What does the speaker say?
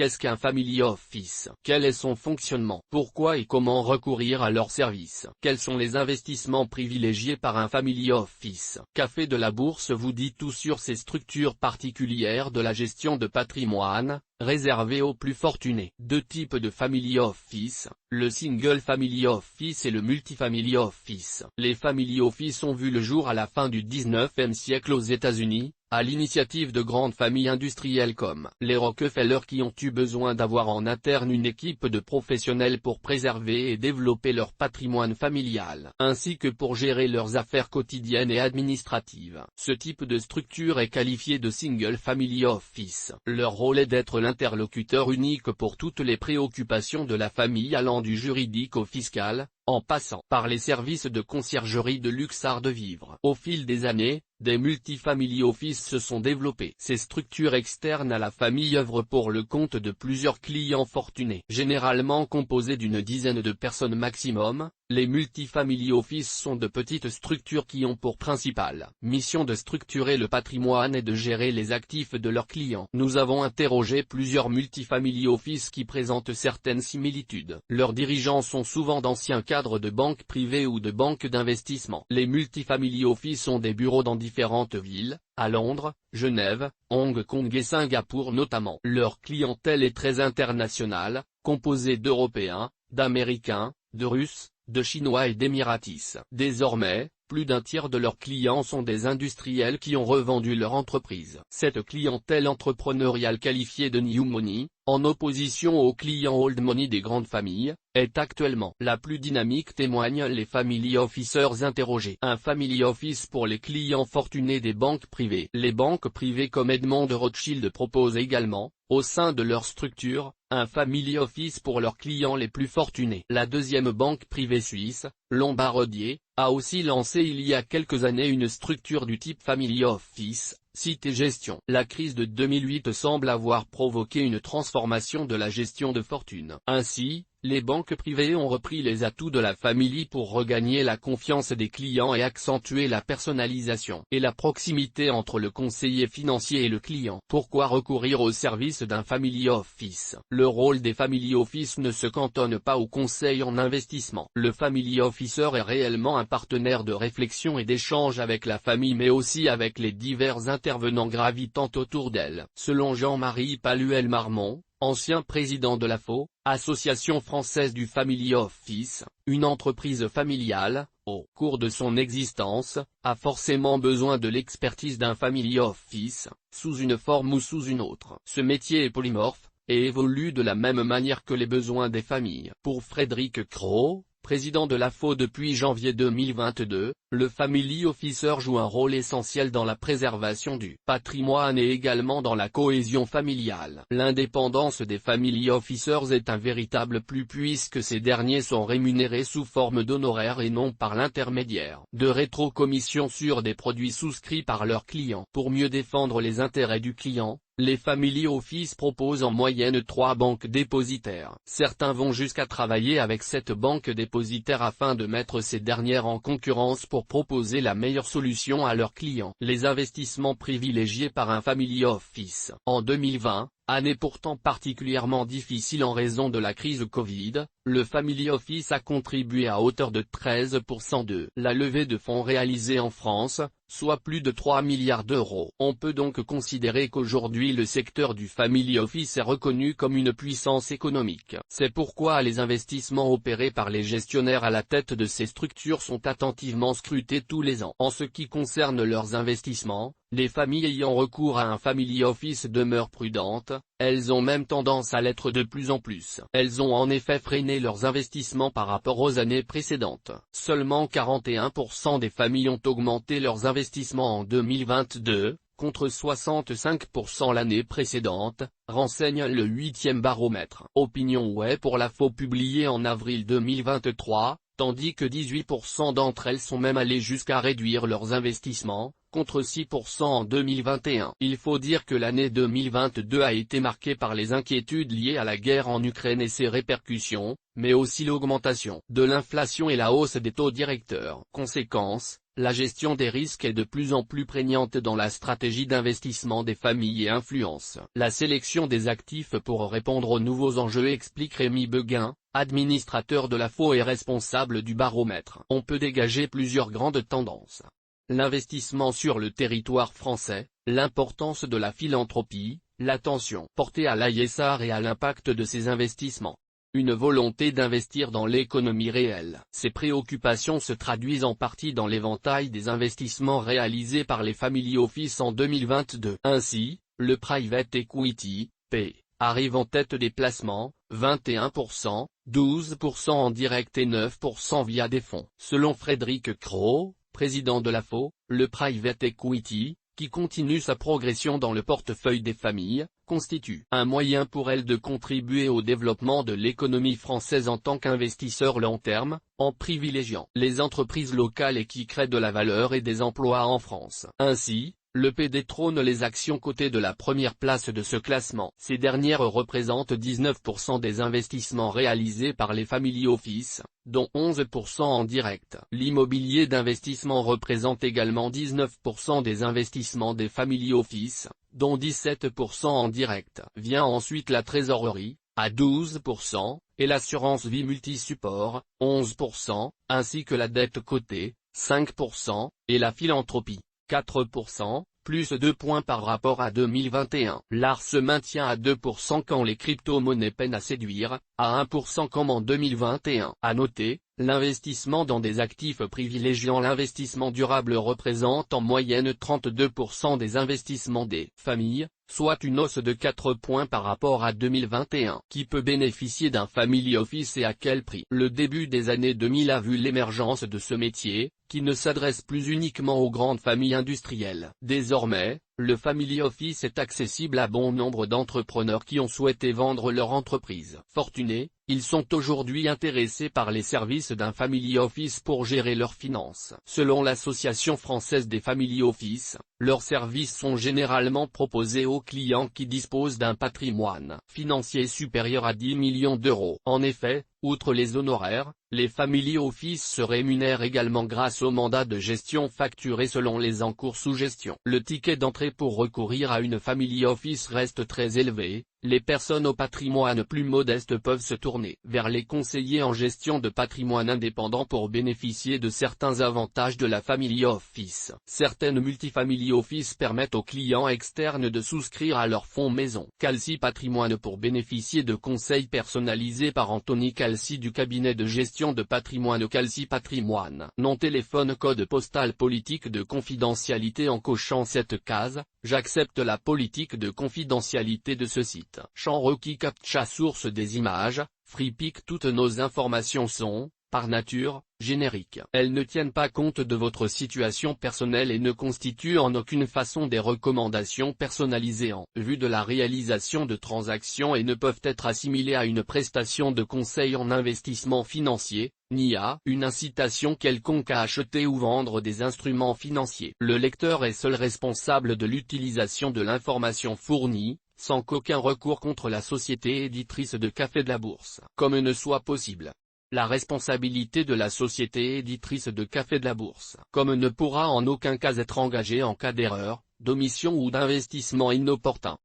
Qu'est-ce qu'un family office? Quel est son fonctionnement? Pourquoi et comment recourir à leurs services? Quels sont les investissements privilégiés par un family office? Café de la Bourse vous dit tout sur ces structures particulières de la gestion de patrimoine, réservées aux plus fortunés. Deux types de family office, le single family office et le multifamily office. Les family office ont vu le jour à la fin du 19e siècle aux États-Unis, à l'initiative de grandes familles industrielles comme les Rockefeller qui ont eu besoin d'avoir en interne une équipe de professionnels pour préserver et développer leur patrimoine familial, ainsi que pour gérer leurs affaires quotidiennes et administratives. Ce type de structure est qualifié de single family office. Leur rôle est d'être l'interlocuteur unique pour toutes les préoccupations de la famille allant du juridique au fiscal, en passant par les services de conciergerie de luxe art de vivre. Au fil des années, des multifamily office se sont développés. Ces structures externes à la famille œuvrent pour le compte de plusieurs clients fortunés. Généralement composés d'une dizaine de personnes maximum, les multifamily office sont de petites structures qui ont pour principale mission de structurer le patrimoine et de gérer les actifs de leurs clients. Nous avons interrogé plusieurs multifamily office qui présentent certaines similitudes. Leurs dirigeants sont souvent d'anciens cadres de banques privées ou de banques d'investissement. Les multifamily office ont des bureaux dans différentes villes, à Londres, Genève, Hong Kong et Singapour notamment. Leur clientèle est très internationale, composée d'Européens, d'Américains, de Russes, de Chinois et d'Émiratis. Désormais, plus d'un tiers de leurs clients sont des industriels qui ont revendu leur entreprise. Cette clientèle entrepreneuriale qualifiée de New Money, en opposition aux clients Old Money des grandes familles, est actuellement la plus dynamique, témoignent les family officers interrogés. Un family office pour les clients fortunés des banques privées. Les banques privées comme Edmond de Rothschild proposent également, au sein de leur structure, un family office pour leurs clients les plus fortunés. La deuxième banque privée suisse, Lombardier, a aussi lancé il y a quelques années une structure du type family office, Cité Gestion. La crise de 2008 semble avoir provoqué une transformation de la gestion de fortune. Ainsi, les banques privées ont repris les atouts de la famille pour regagner la confiance des clients et accentuer la personnalisation et la proximité entre le conseiller financier et le client. Pourquoi recourir au service d'un family office? Le rôle des family office ne se cantonne pas au conseil en investissement. Le family officer est réellement un partenaire de réflexion et d'échange avec la famille mais aussi avec les divers intervenants gravitant autour d'elle. Selon Jean-Marie Paluel-Marmont, ancien président de l'AFO, Association française du Family Office, une entreprise familiale, au cours de son existence, a forcément besoin de l'expertise d'un Family Office, sous une forme ou sous une autre. Ce métier est polymorphe, et évolue de la même manière que les besoins des familles. Pour Frédéric Cros, président de l'AFO depuis janvier 2022, le family officer joue un rôle essentiel dans la préservation du patrimoine et également dans la cohésion familiale. L'indépendance des family officers est un véritable plus puisque ces derniers sont rémunérés sous forme d'honoraires et non par l'intermédiaire de rétrocommissions sur des produits souscrits par leurs clients. Pour mieux défendre les intérêts du client, les family office proposent en moyenne 3 banques dépositaires. Certains vont jusqu'à travailler avec cette banque dépositaire afin de mettre ces dernières en concurrence pour proposer la meilleure solution à leurs clients. Les investissements privilégiés par un family office. En 2020, année pourtant particulièrement difficile en raison de la crise Covid, le Family Office a contribué à hauteur de 13% de la levée de fonds réalisée en France, soit plus de 3 milliards d'euros. On peut donc considérer qu'aujourd'hui le secteur du Family Office est reconnu comme une puissance économique. C'est pourquoi les investissements opérés par les gestionnaires à la tête de ces structures sont attentivement scrutés tous les ans. En ce qui concerne leurs investissements, les familles ayant recours à un Family Office demeurent prudentes, elles ont même tendance à l'être de plus en plus. Elles ont en effet freiné leurs investissements par rapport aux années précédentes. Seulement 41% des familles ont augmenté leurs investissements en 2022, contre 65% l'année précédente, renseigne le 8e baromètre OpinionWay pour l'AFO publié en avril 2023, tandis que 18% d'entre elles sont même allées jusqu'à réduire leurs investissements, contre 6% en 2021. Il faut dire que l'année 2022 a été marquée par les inquiétudes liées à la guerre en Ukraine et ses répercussions, mais aussi l'augmentation de l'inflation et la hausse des taux directeurs. Conséquence, La gestion des risques est de plus en plus prégnante dans la stratégie d'investissement des familles et influence la sélection des actifs pour répondre aux nouveaux enjeux, explique Rémi Beguin, administrateur de la FO et responsable du baromètre. On peut dégager plusieurs grandes tendances. L'investissement sur le territoire français, l'importance de la philanthropie, l'attention portée à l'ISR et à l'impact de ces investissements. Une volonté d'investir dans l'économie réelle. Ces préoccupations se traduisent en partie dans l'éventail des investissements réalisés par les family office en 2022. Ainsi, le private equity, P, arrive en tête des placements, 21%, 12% en direct et 9% via des fonds. Selon Frédéric Cros, président de la FO, le private equity, qui continue sa progression dans le portefeuille des familles, constitue un moyen pour elles de contribuer au développement de l'économie française en tant qu'investisseur long terme, en privilégiant les entreprises locales et qui créent de la valeur et des emplois en France. Ainsi, le PD trône les actions cotées de la première place de ce classement. Ces dernières représentent 19% des investissements réalisés par les family office, dont 11% en direct. L'immobilier d'investissement représente également 19% des investissements des family office, dont 17% en direct. Vient ensuite la trésorerie, à 12%, et l'assurance vie multisupport, 11%, ainsi que la dette cotée, 5%, et la philanthropie, 4%, plus 2 points par rapport à 2021. L'art se maintient à 2% quand les crypto-monnaies peinent à séduire, à 1% comme en 2021. À noter, l'investissement dans des actifs privilégiant l'investissement durable représente en moyenne 32% des investissements des familles, soit une hausse de 4 points par rapport à 2021. Qui peut bénéficier d'un family office et à quel prix? Le début des années 2000 a vu l'émergence de ce métier, qui ne s'adresse plus uniquement aux grandes familles industrielles. Désormais, le family office est accessible à bon nombre d'entrepreneurs qui ont souhaité vendre leur entreprise. Fortunés, ils sont aujourd'hui intéressés par les services d'un family office pour gérer leurs finances. Selon l'Association française des family office, leurs services sont généralement proposés aux clients qui disposent d'un patrimoine financier supérieur à 10 millions d'euros. En effet, outre les honoraires, les family office se rémunèrent également grâce au mandat de gestion facturé selon les encours sous gestion. Le ticket d'entrée pour recourir à une family office reste très élevé. Les personnes au patrimoine plus modeste peuvent se tourner vers les conseillers en gestion de patrimoine indépendant pour bénéficier de certains avantages de la family office. Certaines multifamily office permettent aux clients externes de souscrire à leur fonds maison. Calci Patrimoine pour bénéficier de conseils personnalisés par Anthony Calci du cabinet de gestion de patrimoine Calci Patrimoine. Nom, téléphone, code postal, politique de confidentialité. En cochant cette case, j'accepte la politique de confidentialité de ce site. Champ requis captcha source des images, FreePic. Toutes nos informations sont, par nature, génériques. Elles ne tiennent pas compte de votre situation personnelle et ne constituent en aucune façon des recommandations personnalisées en vue de la réalisation de transactions et ne peuvent être assimilées à une prestation de conseil en investissement financier, ni à une incitation quelconque à acheter ou vendre des instruments financiers. Le lecteur est seul responsable de l'utilisation de l'information fournie, sans qu'aucun recours contre la société éditrice de Café de la Bourse, comme ne soit possible. La responsabilité de la société éditrice de Café de la Bourse, comme ne pourra en aucun cas être engagée en cas d'erreur, d'omission ou d'investissement inopportun.